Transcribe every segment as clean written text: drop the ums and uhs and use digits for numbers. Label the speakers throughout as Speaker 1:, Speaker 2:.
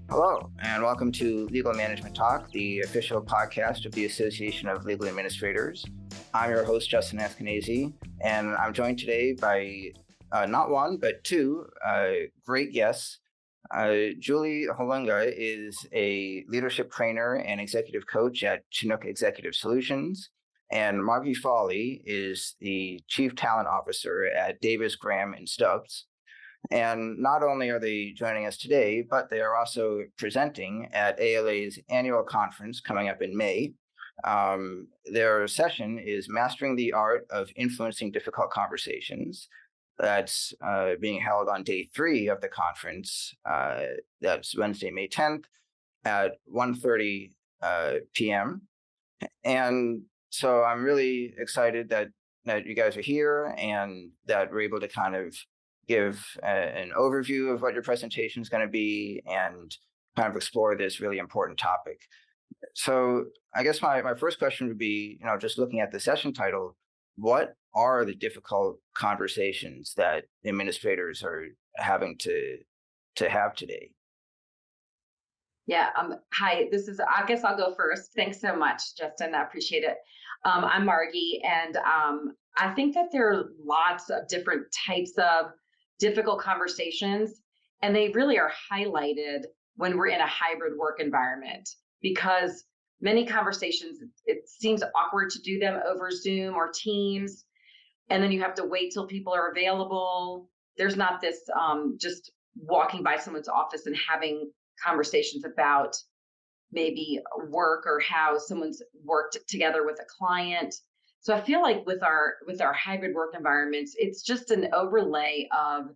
Speaker 1: Hello, and welcome to Legal Management Talk, the official podcast of the Association of Legal Administrators. I'm your host, Justin Eskenazi, and I'm joined today by not one, but two great guests. Julie Holunga is a leadership trainer and executive coach at Chinook Executive Solutions, and Margee Fawley is the Chief Talent Officer at Davis Graham Stubbs. And not only are they joining us today, but they are also presenting at ALA's annual conference coming up in May. Their session is Mastering the Art of Influencing Difficult Conversations. That's being held on day 3 of the conference. That's Wednesday, May 10th at 1:30 p.m. And so I'm really excited that you guys are here and that we're able to kind of give an overview of what your presentation is going to be and kind of explore this really important topic. So I guess my first question would be, just looking at the session title, what are the difficult conversations that administrators are having to have today?
Speaker 2: Yeah. Hi, I guess I'll go first. Thanks so much, Justin. I appreciate it. I'm Margee, and I think that there are lots of different types of difficult conversations, and they really are highlighted when we're in a hybrid work environment, because many conversations, it seems awkward to do them over Zoom or Teams, and then you have to wait till people are available. There's not this just walking by someone's office and having conversations about maybe work or how someone's worked together with a client. So I feel like with our hybrid work environments, it's just an overlay of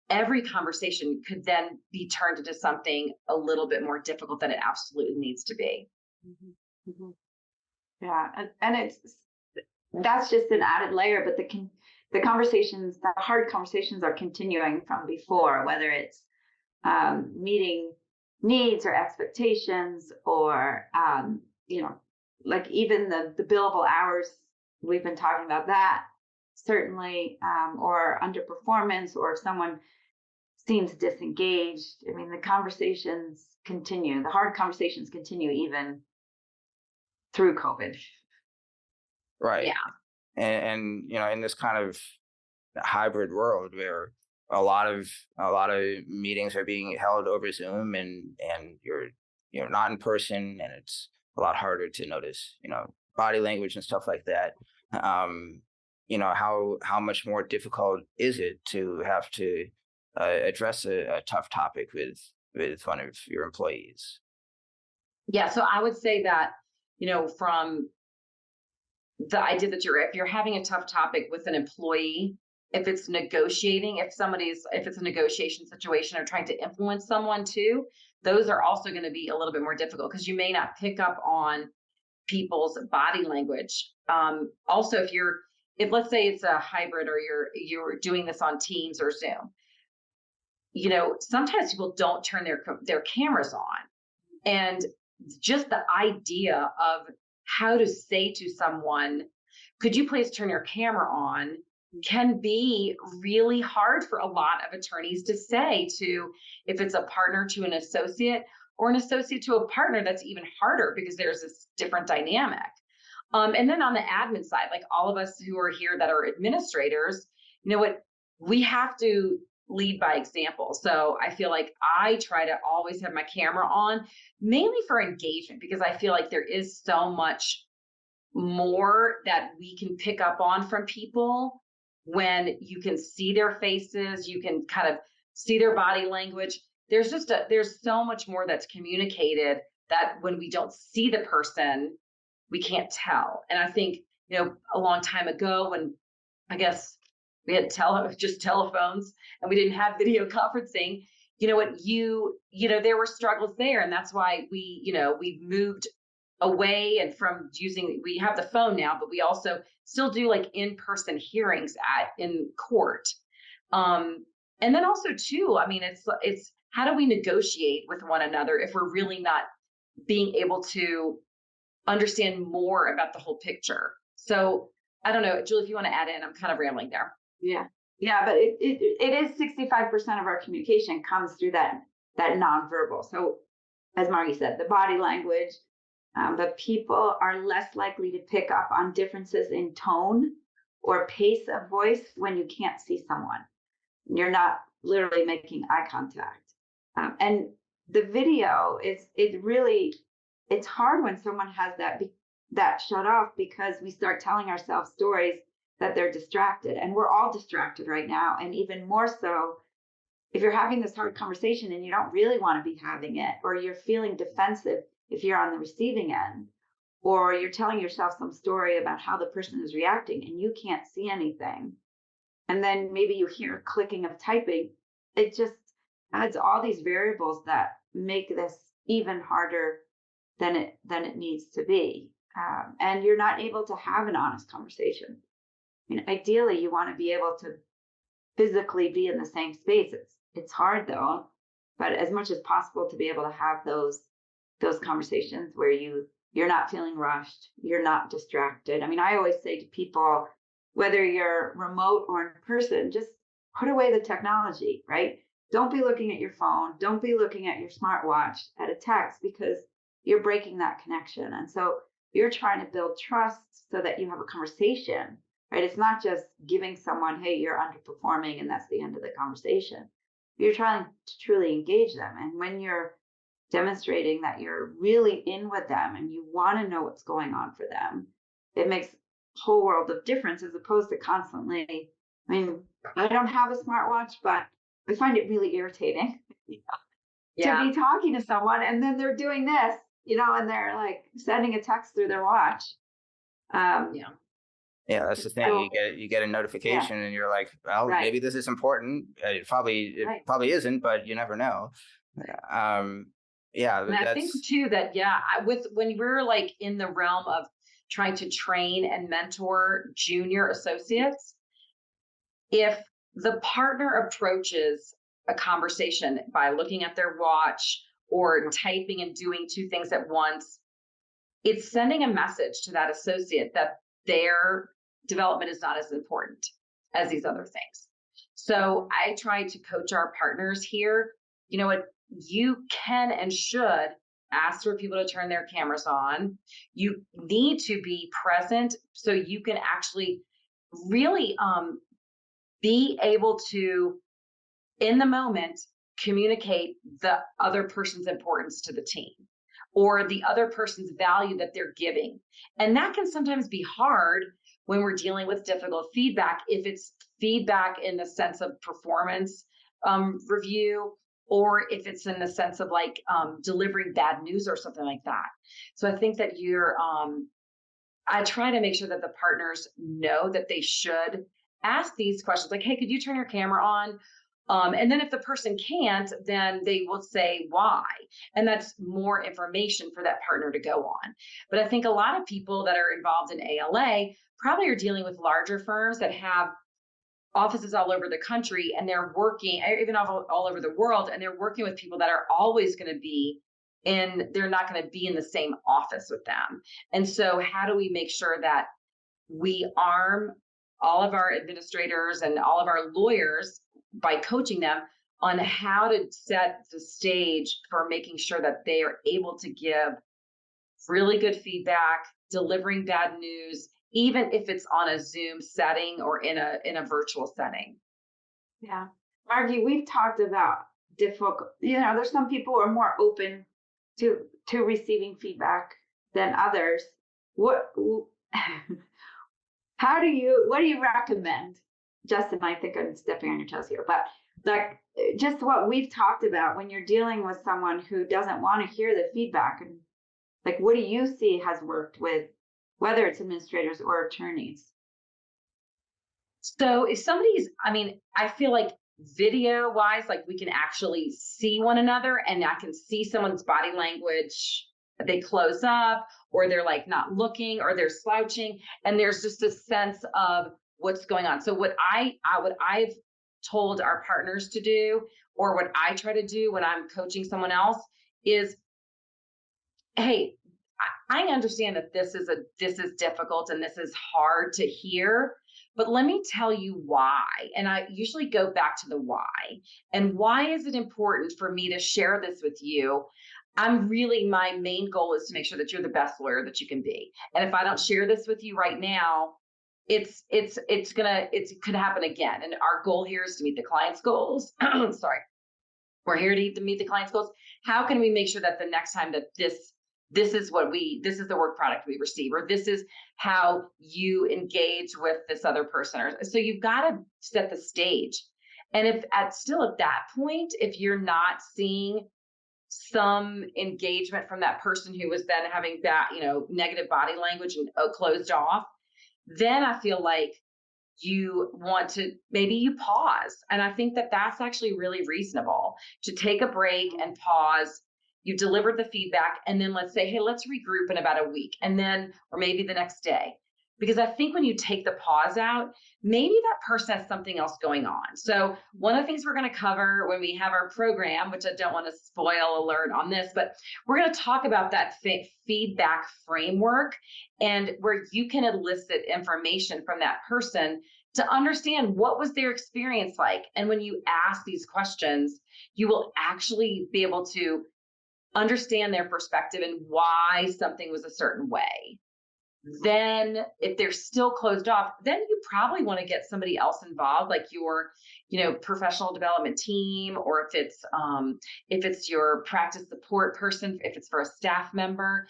Speaker 2: every conversation could then be turned into something a little bit more difficult than it absolutely needs to be.
Speaker 3: Mm-hmm. Mm-hmm. Yeah, and that's just an added layer, but the conversations, the hard conversations are continuing from before, whether it's meeting needs or expectations, or like even the billable hours, we've been talking about that, certainly, or underperformance, or if someone seems disengaged. I mean, the conversations continue, the hard conversations continue even through COVID.
Speaker 1: Right.
Speaker 2: Yeah.
Speaker 1: And in this kind of hybrid world where a lot of meetings are being held over Zoom and you're not in person, and it's a lot harder to notice body language and stuff like that. How much more difficult is it to have to address a tough topic with one of your employees?
Speaker 2: Yeah, so I would say that from the idea that if you're having a tough topic with an employee, if it's negotiating, if it's a negotiation situation or trying to influence someone too, those are also going to be a little bit more difficult because you may not pick up on people's body language. Also, if let's say it's a hybrid or you're doing this on Teams or Zoom, sometimes people don't turn their cameras on, and just the idea of how to say to someone, could you please turn your camera on, can be really hard for a lot of attorneys to say to, if it's a partner to an associate or an associate to a partner, that's even harder because there's this different dynamic. And then on the admin side, like all of us who are here that are administrators, we have to lead by example. So I feel like I try to always have my camera on, mainly for engagement, because I feel like there is so much more that we can pick up on from people when you can see their faces, you can kind of see their body language. There's so much more that's communicated that when we don't see the person, we can't tell. And I think, a long time ago when I guess we had just telephones and we didn't have video conferencing, there were struggles there. And that's why we've moved away and from we have the phone now, but we also still do like in-person hearings in court. And then also too, I mean, it's how do we negotiate with one another if we're really not being able to understand more about the whole picture? So I don't know, Julie, if you want to add in, I'm kind of rambling there.
Speaker 3: Yeah, but it is 65% of our communication comes through that that nonverbal. So as Margee said, the body language, but people are less likely to pick up on differences in tone or pace of voice when you can't see someone. You're not literally making eye contact. And the video it's hard when someone has that shut off, because we start telling ourselves stories that they're distracted, and we're all distracted right now. And even more so if you're having this hard conversation and you don't really want to be having it, or you're feeling defensive if you're on the receiving end, or you're telling yourself some story about how the person is reacting and you can't see anything, and then maybe you hear a clicking of typing, it just adds all these variables that make this even harder than it needs to be. And you're not able to have an honest conversation. I mean, ideally, you want to be able to physically be in the same space. It's hard though, but as much as possible to be able to have those conversations where you're not feeling rushed, you're not distracted. I mean, I always say to people, whether you're remote or in person, just put away the technology, right? Don't be looking at your phone. Don't be looking at your smartwatch at a text, because you're breaking that connection. And so you're trying to build trust so that you have a conversation, right? It's not just giving someone, hey, you're underperforming, and that's the end of the conversation. You're trying to truly engage them. And when you're demonstrating that you're really in with them and you want to know what's going on for them, it makes a whole world of difference, as opposed to constantly, I mean, I don't have a smartwatch, but I find it really irritating to be talking to someone and then they're doing this, and they're like sending a text through their watch.
Speaker 1: Yeah, that's the thing. You get a notification and you're like, well, maybe this is important. It probably isn't, but you never know.
Speaker 2: And I think too that when we're like in the realm of trying to train and mentor junior associates, if the partner approaches a conversation by looking at their watch or typing and doing two things at once, it's sending a message to that associate that their development is not as important as these other things. So I try to coach our partners here. You know what? You can and should ask for people to turn their cameras on. You need to be present so you can actually really be able to, in the moment, communicate the other person's importance to the team, or the other person's value that they're giving. And that can sometimes be hard when we're dealing with difficult feedback, if it's feedback in the sense of performance review, or if it's in the sense of like delivering bad news or something like that. So I think that I try to make sure that the partners know that they should ask these questions, like, hey, could you turn your camera on? And then if the person can't, then they will say why. And that's more information for that partner to go on. But I think a lot of people that are involved in ALA probably are dealing with larger firms that have offices all over the country, and they're working, even all over the world, and they're working with people that are always going to be they're not going to be in the same office with them. And so how do we make sure that we arm all of our administrators and all of our lawyers by coaching them on how to set the stage for making sure that they are able to give really good feedback, delivering bad news, even if it's on a Zoom setting or in a virtual setting.
Speaker 3: Yeah. Margee, we've talked about difficult, there's some people who are more open to receiving feedback than others. What do you recommend? Justin, I think I'm stepping on your toes here, but like just what we've talked about when you're dealing with someone who doesn't want to hear the feedback, and like, what do you see has worked with, whether it's administrators or attorneys?
Speaker 2: So if I feel like video wise, like we can actually see one another, and I can see someone's body language. They close up, or they're like not looking, or they're slouching, and there's just a sense of what's going on. So what I've told our partners to do, or what I try to do when I'm coaching someone else, is, hey, I understand that this is difficult and this is hard to hear, But let me tell you why. And I usually go back to the why. And why is it important for me to share this with you? My main goal is to make sure that you're the best lawyer that you can be. And if I don't share this with you right now, it could happen again. And our goal here is to meet the client's goals. Sorry. We're here to meet the client's goals. How can we make sure that the next time that this is the work product we receive, or this is how you engage with this other person? So you've got to set the stage. And if at that point, if you're not seeing some engagement from that person who was then having that, negative body language and closed off, then I feel like you want to, maybe you pause. And I think that that's actually really reasonable to take a break and pause. You delivered the feedback, and then let's say, hey, let's regroup in about a week, and then, or maybe the next day. Because I think when you take the pause out, maybe that person has something else going on. So one of the things we're going to cover when we have our program, which I don't want to spoil alert on this, but we're going to talk about that feedback framework, and where you can elicit information from that person to understand what was their experience like. And when you ask these questions, you will actually be able to understand their perspective and why something was a certain way. Then if they're still closed off, then you probably want to get somebody else involved, like your, professional development team, or if it's your practice support person, if it's for a staff member,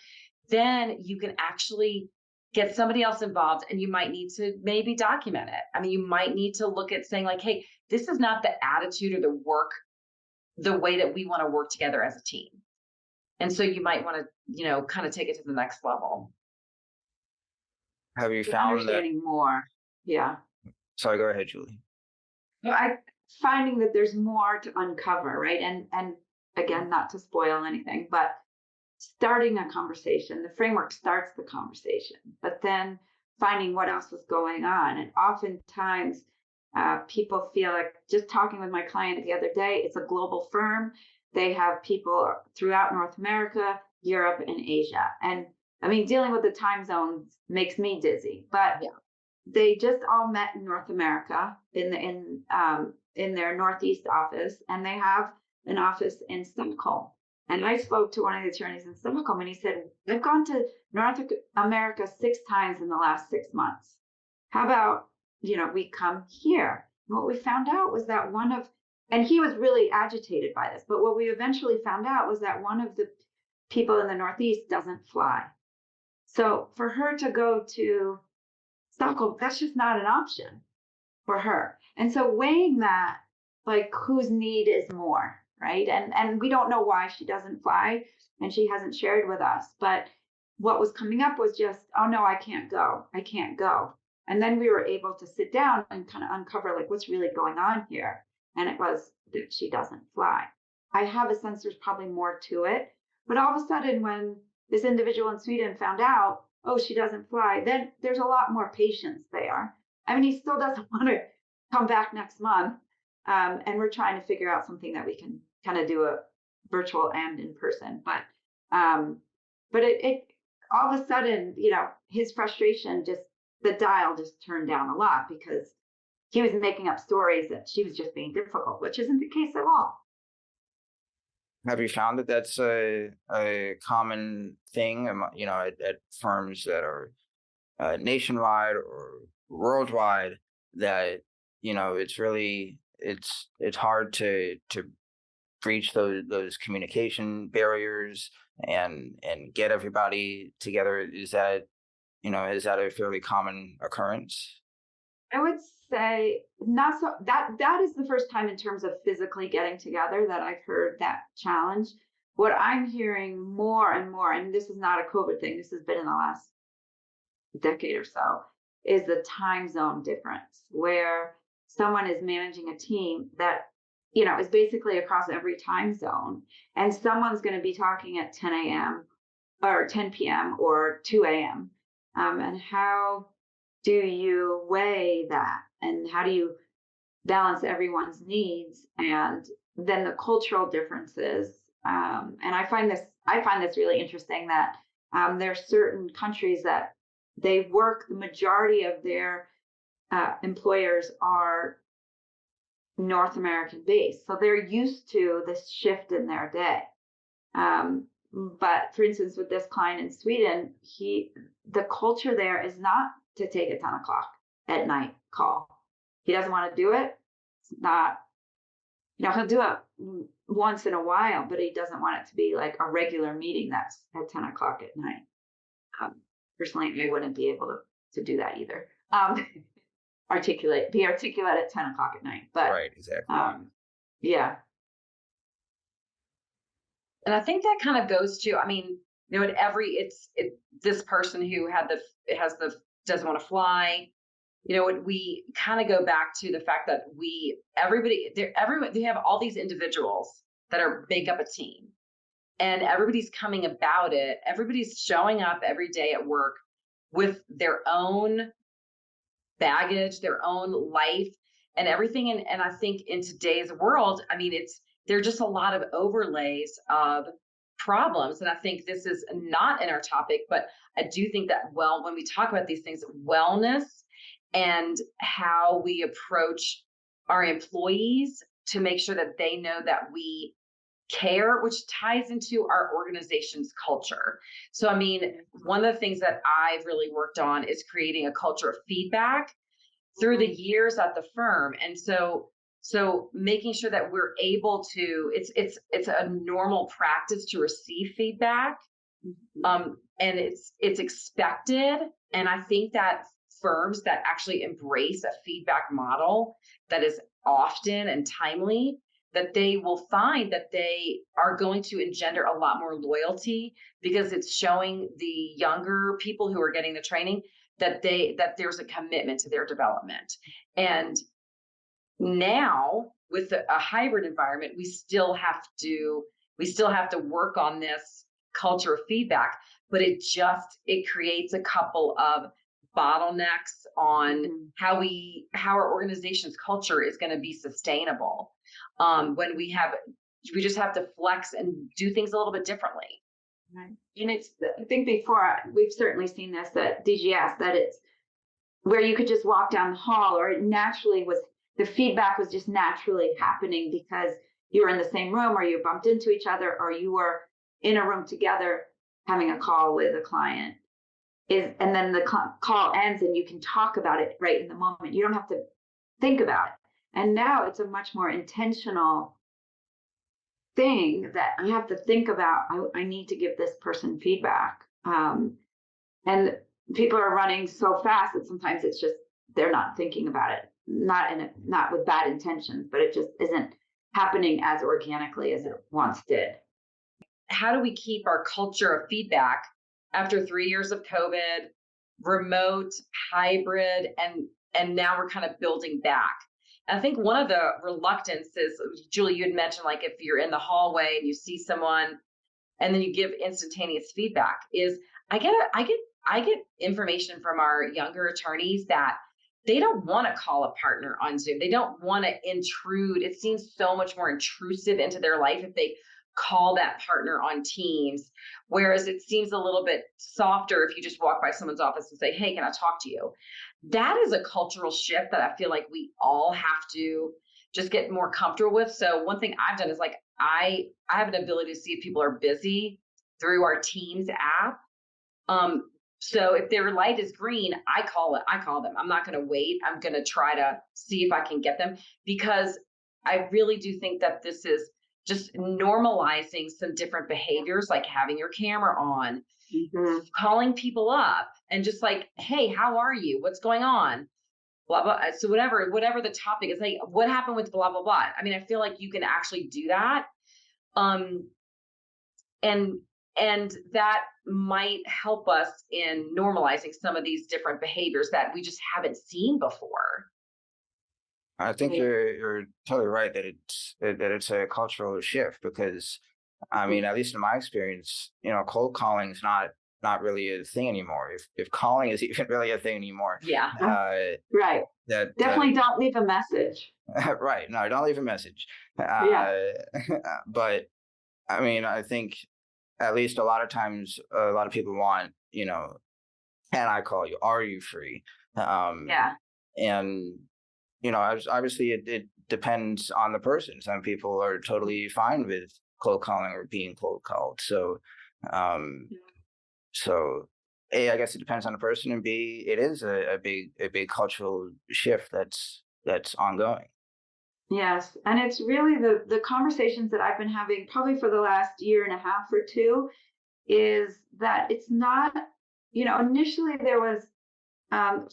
Speaker 2: then you can actually get somebody else involved, and you might need to maybe document it. I mean, you might need to look at saying like, hey, this is not the attitude or the way that we want to work together as a team. And so you might want to, kind of take it to the next level.
Speaker 1: Have you found
Speaker 3: understanding more? Yeah.
Speaker 1: Sorry, go ahead, Julie.
Speaker 3: I finding that there's more to uncover, right? And again, not to spoil anything, but starting a conversation, the framework starts the conversation, but then finding what else was going on. And oftentimes people feel like, just talking with my client the other day, it's a global firm. They have people throughout North America, Europe, and Asia. And I mean, dealing with the time zones makes me dizzy, but yeah. They just all met in North America in their Northeast office, and they have an office in Stockholm. And I spoke to one of the attorneys in Stockholm, and he said, I've gone to North America 6 times in the last 6 months. How about, we come here? And what we found out was that and he was really agitated by this, but what we eventually found out was that one of the people in the Northeast doesn't fly. So for her to go to Stockholm, that's just not an option for her. And so weighing that, like, whose need is more, right? And we don't know why she doesn't fly, and she hasn't shared with us. But what was coming up was just, oh no, I can't go. And then we were able to sit down and kind of uncover, like, what's really going on here. And it was that she doesn't fly. I have a sense there's probably more to it. But all of a sudden, when this individual in Sweden found out, oh, she doesn't fly, then there's a lot more patience there. I mean, he still doesn't want to come back next month. And we're trying to figure out something that we can kind of do a virtual and in person. But it all of a sudden, his frustration, the dial just turned down a lot, because he was making up stories that she was just being difficult, which isn't the case at all.
Speaker 1: Have you found that that's a common thing, at firms that are nationwide or worldwide, that, it's really, it's hard to breach those communication barriers and get everybody together? Is that a fairly common occurrence?
Speaker 3: I would say not so. That is the first time in terms of physically getting together that I've heard that challenge. What I'm hearing more and more, and this is not a COVID thing, this has been in the last decade or so, is the time zone difference, where someone is managing a team that, is basically across every time zone, and someone's going to be talking at 10 a.m. or 10 p.m. or 2 a.m. And how do you weigh that, and how do you balance everyone's needs, and then the cultural differences? And I find this really interesting, that there are certain countries that they work the majority of their employers are North American based, so they're used to this shift in their day. But for instance, with this client in Sweden, the culture there is not to take a 10 o'clock at night call. He doesn't want to do it. It's not, he'll do it once in a while, but he doesn't want it to be like a regular meeting that's at 10 o'clock at night. Personally, I wouldn't be able to do that either. Be articulate at 10 o'clock at night. But
Speaker 1: right, exactly.
Speaker 3: Yeah.
Speaker 2: And I think that kind of goes to, I mean, this person who doesn't want to fly, we kind of go back to the fact that they have all these individuals that make up a team, and everybody's coming about it. Everybody's showing up every day at work with their own baggage, their own life and everything. And I think in today's world, I mean, there are just a lot of overlays of problems. And I think this is not in our topic, but I do think that, when we talk about these things, wellness and how we approach our employees to make sure that they know that we care, which ties into our organization's culture. So, I mean, one of the things that I've really worked on is creating a culture of feedback through the years at the firm. And so making sure that we're able to, it's a normal practice to receive feedback. And it's expected. And I think that firms that actually embrace a feedback model that is often and timely, that they will find that they are going to engender a lot more loyalty, because it's showing the younger people who are getting the training that there's a commitment to their development. And now with a hybrid environment, we still have to work on this culture of feedback, but it creates a couple of bottlenecks on how our organization's culture is going to be sustainable. When we just have to flex and do things a little bit differently.
Speaker 3: Right. And I think before, we've certainly seen this at DGS, that it's where you could just walk down the hall, or the feedback was just naturally happening because you were in the same room, or you bumped into each other, or you were in a room together having a call with a client. And then the call ends and you can talk about it right in the moment. You don't have to think about it. And now it's a much more intentional thing that I have to think about. I need to give this person feedback. And people are running so fast that sometimes it's just, they're not thinking about it, not with bad intentions, but it just isn't happening as organically as it once did.
Speaker 2: How do we keep our culture of feedback after 3 years of COVID, remote, hybrid, and now we're kind of building back? And I think one of the reluctances, Julie, you had mentioned, like if you're in the hallway and you see someone and then you give instantaneous feedback, is I get information from our younger attorneys that they don't want to call a partner on Zoom. They don't want to intrude. It seems so much more intrusive into their life if they call that partner on Teams, whereas it seems a little bit softer if you just walk by someone's office and say, hey, can I talk to you? That is a cultural shift that I feel like we all have to just get more comfortable with. So one thing I've done is, like, I have an ability to see if people are busy through our Teams app. So if their light is green, I call them. I'm not going to wait. I'm going to try to see if I can get them, because I really do think that this is just normalizing some different behaviors, like having your camera on, calling people up and just like, hey, how are you? What's going on? Blah, blah. So whatever the topic is, like, what happened with blah, blah, blah. I mean, I feel like you can actually do that. And that might help us in normalizing some of these different behaviors that we just haven't seen before.
Speaker 1: I think you're totally right that it's a cultural shift, because I mean, at least in my experience, cold calling is not really a thing anymore. If calling is even really a thing anymore.
Speaker 2: Yeah.
Speaker 3: Right.
Speaker 1: That
Speaker 3: definitely don't leave a message.
Speaker 1: Right. No, don't leave a message. But I mean, I think at least a lot of times, a lot of people want, can I call you? Are you free? And obviously it depends on the person. Some people are totally fine with cold calling or being cold called. So, so A, I guess it depends on the person, and B, it is a big cultural shift that's ongoing.
Speaker 3: Yes, and it's really the conversations that I've been having probably for the last year and a half or two is that it's not, initially there was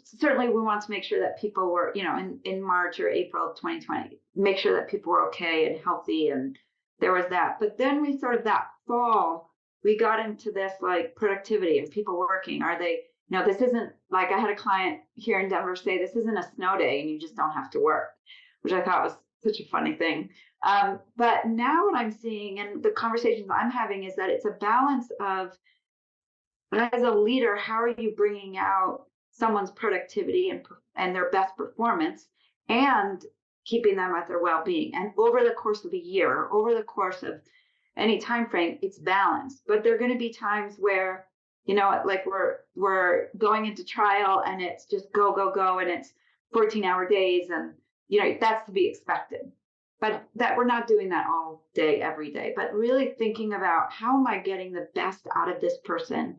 Speaker 3: certainly we want to make sure that people were, in March or April of 2020, make sure that people were okay and healthy, and there was that. But then we sort of that fall, we got into this like productivity and people working. Are they, this isn't like I had a client here in Denver say this isn't a snow day and you just don't have to work, which I thought was such a funny thing. But now what I'm seeing and the conversations I'm having is that it's a balance of, as a leader, how are you bringing out someone's productivity and their best performance and keeping them at their well-being? And over the course of a year, or over the course of any time frame, it's balanced. But there are going to be times where, like we're going into trial and it's just go, go, go, and it's 14-hour days, and that's to be expected. But that we're not doing that all day, every day, but really thinking about how am I getting the best out of this person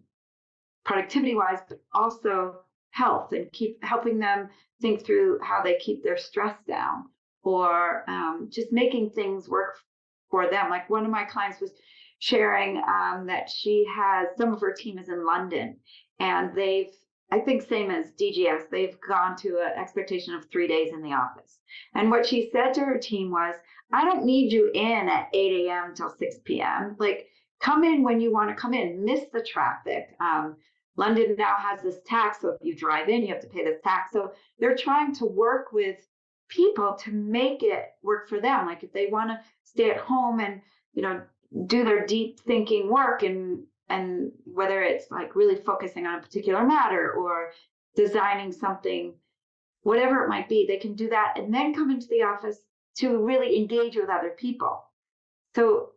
Speaker 3: productivity wise, but also health, and keep helping them think through how they keep their stress down, or just making things work for them. Like one of my clients was sharing that she has, some of her team is in London, and I think same as DGS, they've gone to an expectation of 3 days in the office. And what she said to her team was, I don't need you in at 8 a.m. till 6 p.m. Like, come in when you want to come in, miss the traffic. London now has this tax, so if you drive in, you have to pay this tax. So they're trying to work with people to make it work for them. Like if they want to stay at home and, do their deep thinking work, and whether it's like really focusing on a particular matter or designing something, whatever it might be, they can do that and then come into the office to really engage with other people. So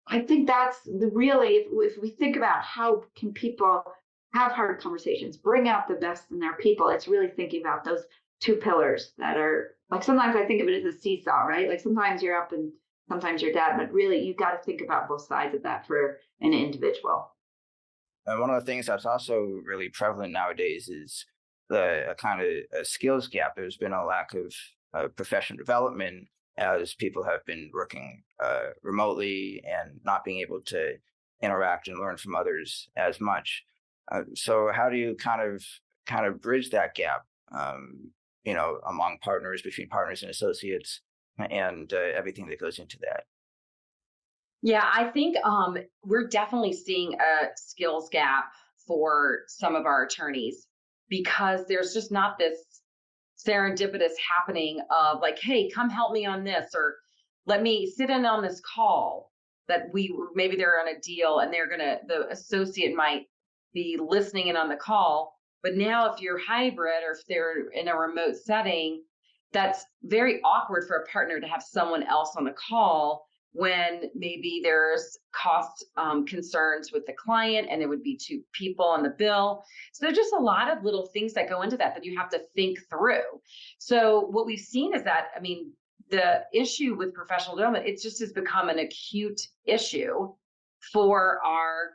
Speaker 3: I think that's really, if we think about how can people have hard conversations, bring out the best in their people, it's really thinking about those two pillars that are like, sometimes I think of it as a seesaw, right? Like sometimes you're up and sometimes you're down, but really you've got to think about both sides of that for an individual.
Speaker 1: And one of the things that's also really prevalent nowadays is the kind of a skills gap. There's been a lack of professional development as people have been working remotely and not being able to interact and learn from others as much. So how do you kind of bridge that gap, among partners, between partners and associates, and everything that goes into that?
Speaker 2: Yeah, I think we're definitely seeing a skills gap for some of our attorneys, because there's just not this serendipitous happening of like, hey, come help me on this, or let me sit in on this call, that maybe they're on a deal and the associate might be listening in on the call. But now if you're hybrid or if they're in a remote setting, that's very awkward for a partner to have someone else on the call when maybe there's cost concerns with the client and it would be two people on the bill. So there's just a lot of little things that go into that you have to think through. So what we've seen is that, the issue with professional development, it just has become an acute issue for our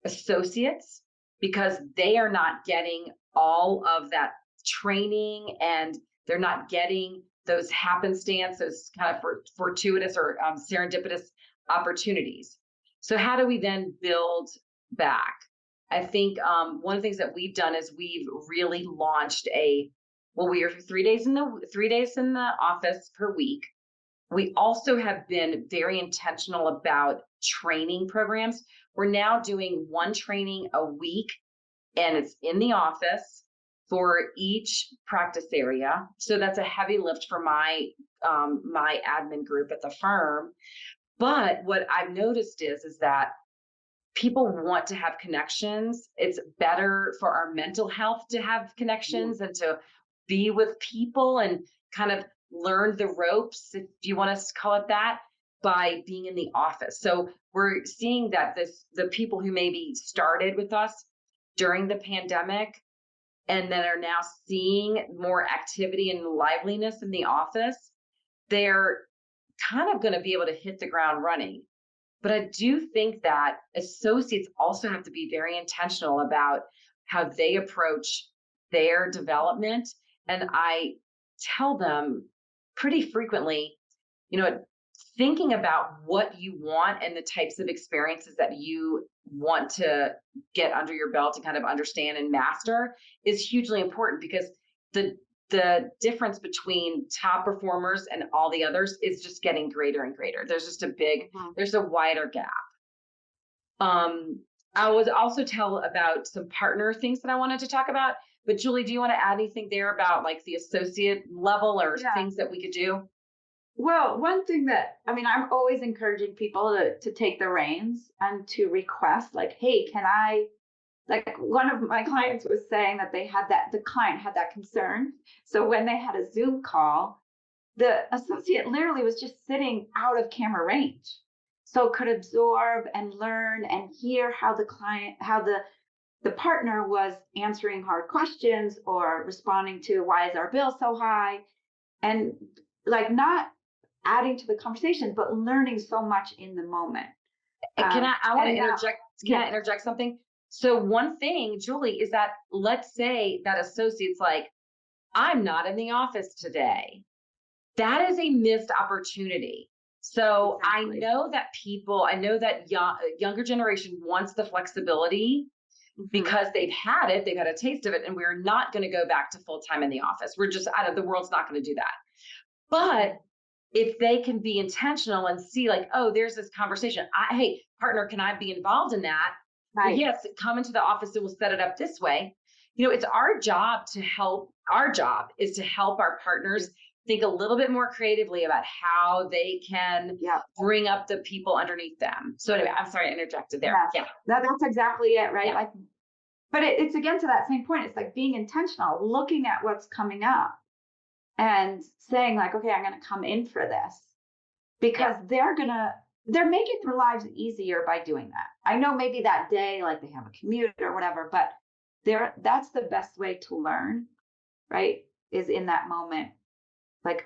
Speaker 2: associates, because they are not getting all of that training, and they're not getting those happenstance, those kind of fortuitous or serendipitous opportunities. So how do we then build back? I think one of the things that we've done is we've really launched we are 3 days in the office per week. We also have been very intentional about training programs. We're now doing one training a week, and it's in the office for each practice area. So that's a heavy lift for my admin group at the firm. But what I've noticed is that people want to have connections. It's better for our mental health to have connections and to be with people and kind of learn the ropes, if you want to call it that, by being in the office. So we're seeing that the people who maybe started with us during the pandemic and that are now seeing more activity and liveliness in the office, they're kind of going to be able to hit the ground running. But I do think that associates also have to be very intentional about how they approach their development. And I tell them pretty frequently, thinking about what you want and the types of experiences that you want to get under your belt to kind of understand and master is hugely important, because the difference between top performers and all the others is just getting greater and greater. There's just there's a wider gap. I would also tell about some partner things that I wanted to talk about, but Julie, do you want to add anything there about like the associate level or things that we could do?
Speaker 3: Well, one thing that, I'm always encouraging people to take the reins and to request, like, hey, can I, like one of my clients was saying that the client had that concern. So when they had a Zoom call, the associate literally was just sitting out of camera range. So could absorb and learn and hear how the partner was answering hard questions or responding to, why is our bill so high? And like not adding to the conversation, but learning so much in the moment.
Speaker 2: I want to interject. Can I interject something? So one thing, Julie, is that let's say that associate's like, I'm not in the office today. That is a missed opportunity. So exactly. I know that younger generation wants the flexibility because they've had a taste of it, and we're not going to go back to full time in the office. We're just the world's not going to do that. But if they can be intentional and see like, oh, there's this conversation. Hey, partner, can I be involved in that? Right. Well, yes, come into the office and we'll set it up this way. It's our job to help. Our job is to help our partners think a little bit more creatively about how they can bring up the people underneath them. So anyway, I'm sorry I interjected there.
Speaker 3: Yeah. That's exactly it, right? Yeah. But it's again to that same point. It's like being intentional, looking at what's coming up and saying like, okay, I'm going to come in for this, because they're making their lives easier by doing that. I know maybe that day, like they have a commute or whatever, but that's the best way to learn, right? Is in that moment, like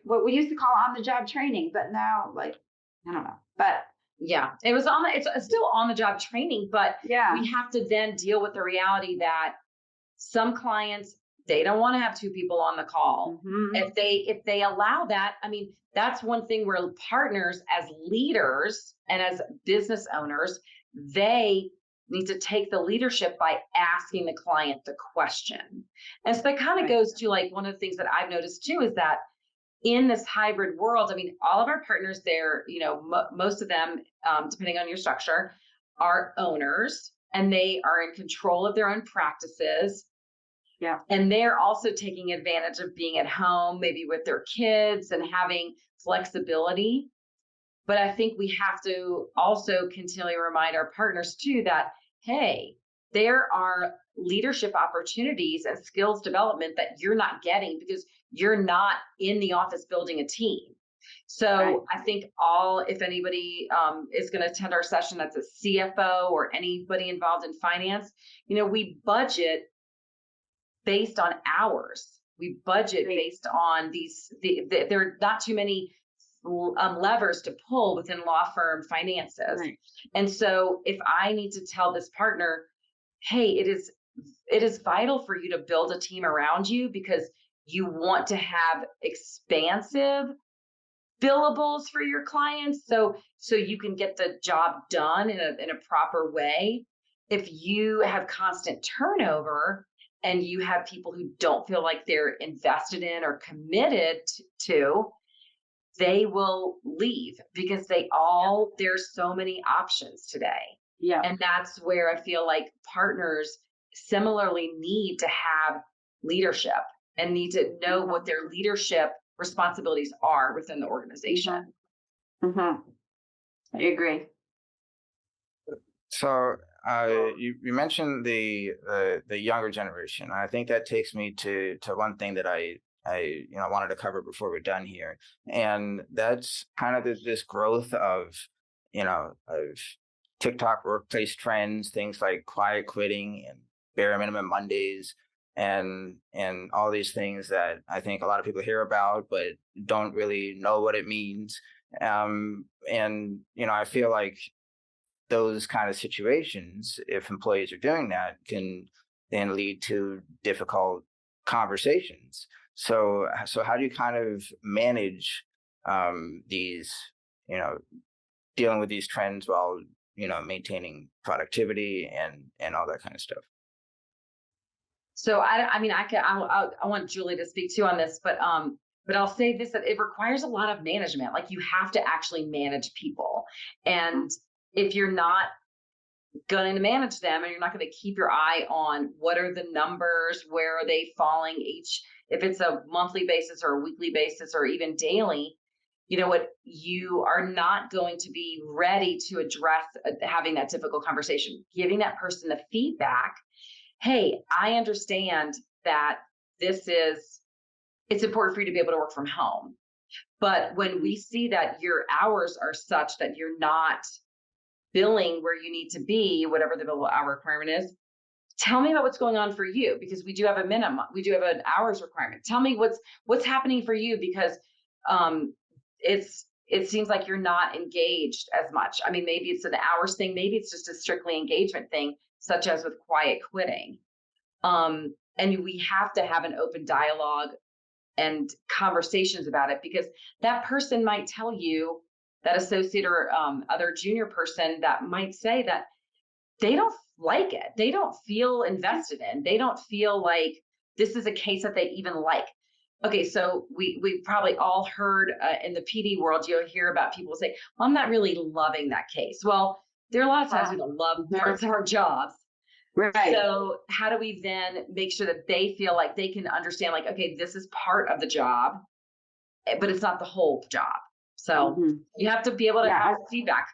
Speaker 3: what we used to call on the job training, but now like, I don't know, but
Speaker 2: yeah, it's still on the job training, but we have to then deal with the reality that some clients, they don't want to have two people on the call. If they allow that, that's one thing where partners as leaders and as business owners, they need to take the leadership by asking the client the question. And so that kind of goes to like one of the things that I've noticed too, is that in this hybrid world, all of our partners there, most of them, depending on your structure, are owners, and they are in control of their own practices. Yeah. And they're also taking advantage of being at home, maybe with their kids, and having flexibility. But I think we have to also continually remind our partners too that, hey, there are leadership opportunities and skills development that you're not getting because you're not in the office building a team. So I think if anybody is going to attend our session that's a CFO or anybody involved in finance, we budget based on hours. We budget based on there are not too many levers to pull within law firm finances. And so if I need to tell this partner, hey, it is vital for you to build a team around you because you want to have expansive billables for your clients, so you can get the job done in a proper way. If you have constant turnover and you have people who don't feel like they're invested in or committed to, they will leave because there's so many options today. Yeah. And that's where I feel like partners similarly need to have leadership and need to know what their leadership responsibilities are within the organization.
Speaker 3: I agree.
Speaker 1: So you mentioned the younger generation. I think that takes me to one thing that I wanted to cover before we're done here, and that's kind of this growth of TikTok workplace trends, things like quiet quitting and bare minimum Mondays, and all these things that I think a lot of people hear about but don't really know what it means. And I feel like those kind of situations, if employees are doing that, can then lead to difficult conversations. So how do you kind of manage these, dealing with these trends while maintaining productivity and all that kind of stuff?
Speaker 2: So I want Julie to speak too on this, but I'll say this, that it requires a lot of management. Like, you have to actually manage people. And if you're not going to manage them, and you're not going to keep your eye on what are the numbers, where are they falling if it's a monthly basis or a weekly basis or even daily, you are not going to be ready to address having that difficult conversation, giving that person the feedback. Hey, I understand that it's important for you to be able to work from home. But when we see that your hours are such that you're not billing where you need to be, whatever the billable hour requirement is, tell me about what's going on for you, because we do have a minimum. We do have an hours requirement. Tell me what's happening for you, because it seems like you're not engaged as much. I mean, maybe it's an hours thing. Maybe it's just a strictly engagement thing, such as with quiet quitting. And we have to have an open dialogue and conversations about it, because that person might tell you, that associate or other junior person, that might say that they don't like it. They don't feel invested in. They don't feel like this is a case that they even like. Okay, so we've probably all heard in the PD world, you'll hear about people say, well, I'm not really loving that case. Well, there are a lot of times we don't love parts of our jobs.
Speaker 3: Right.
Speaker 2: So how do we then make sure that they feel like they can understand, like, okay, this is part of the job, but it's not the whole job. So you have to be able to have feedback.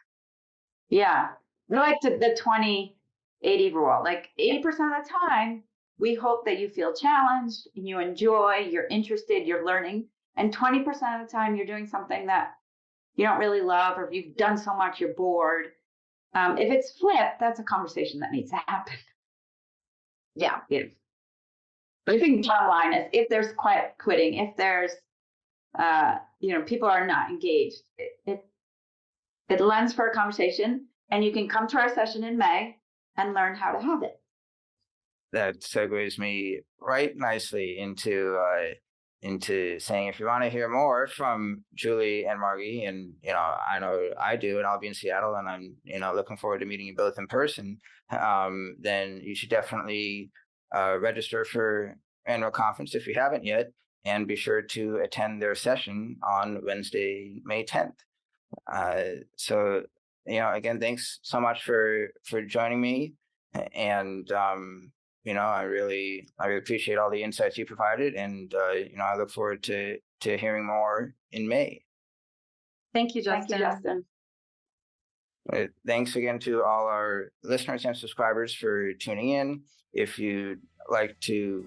Speaker 3: Yeah. I like the 20-80 rule. Like 80% of the time, we hope that you feel challenged and you enjoy, you're interested, you're learning. And 20% of the time, you're doing something that you don't really love, or if you've done so much, you're bored. If it's flipped, that's a conversation that needs to happen.
Speaker 2: Yeah.
Speaker 3: But I think the bottom line is, if there's quiet quitting, if there's people are not engaged, it lends for a conversation, and you can come to our session in May and learn how to have it.
Speaker 1: That segues me right nicely into saying, if you want to hear more from Julie and Margee, and I know I do, and I'll be in Seattle, and I'm looking forward to meeting you both in person, then you should definitely register for Annual Conference if you haven't yet, and be sure to attend their session on Wednesday, May 10th. So, again, thanks so much for joining me. And, I really appreciate all the insights you provided. And, I look forward to hearing more in May.
Speaker 2: Thank you, Justin.
Speaker 3: Thank you, Justin.
Speaker 1: Thanks again to all our listeners and subscribers for tuning in. If you'd like to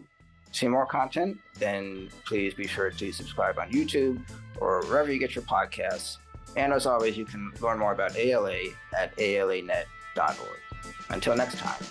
Speaker 1: see more content, then please be sure to subscribe on YouTube or wherever you get your podcasts. And as always, you can learn more about ALA at alanet.org. Until next time.